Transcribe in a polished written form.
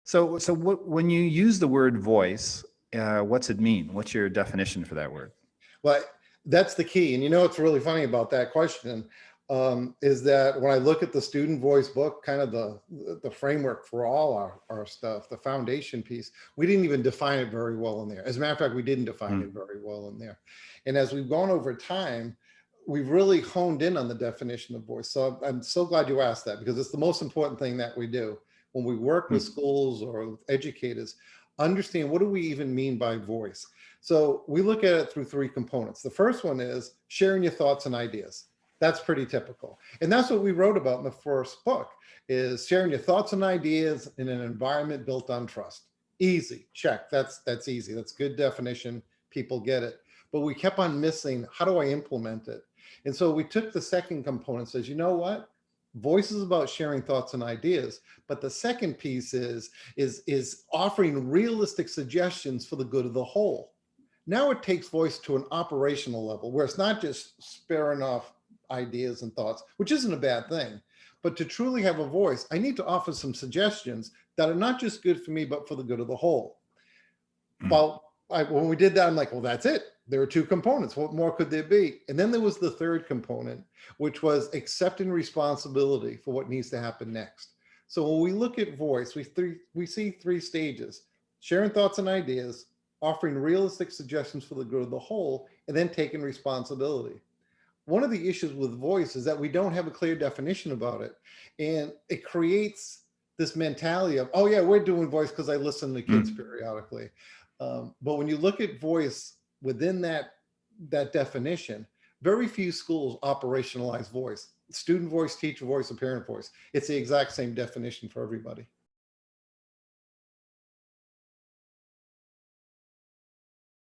So when you use the word voice, what's it mean? What's your definition for that word? Well, that's the key. And you know what's really funny about that question is that when I look at the student voice book, kind of the framework for all our stuff, the foundation piece, we didn't even define it very well in there. As a matter of fact, we didn't define it very well in there. And as we've gone over time, we've really honed in on the definition of voice. So I'm so glad you asked that, because it's the most important thing that we do when we work with schools or with educators. Understand, what do we even mean by voice? So we look at it through three components. The first one is sharing your thoughts and ideas. That's pretty typical. And that's what we wrote about in the first book, is sharing your thoughts and ideas in an environment built on trust. Easy, check, that's easy. That's good definition, people get it. But we kept on missing, how do I implement it? And so we took the second component, says, you know what? Voice is about sharing thoughts and ideas, but the second piece is offering realistic suggestions for the good of the whole. Now it takes voice to an operational level where it's not just sparing off ideas and thoughts, which isn't a bad thing, but to truly have a voice, I need to offer some suggestions that are not just good for me, but for the good of the whole. Well, when we did that, I'm like, well, that's it. There are two components. What more could there be? And then there was the third component, which was accepting responsibility for what needs to happen next. So when we look at voice, we see three stages: sharing thoughts and ideas, offering realistic suggestions for the good of the whole, and then taking responsibility. One of the issues with voice is that we don't have a clear definition about it. And it creates this mentality of, oh yeah, we're doing voice because I listen to kids periodically. But when you look at voice within that definition, very few schools operationalize voice. Student voice, teacher voice, and parent voice. It's the exact same definition for everybody.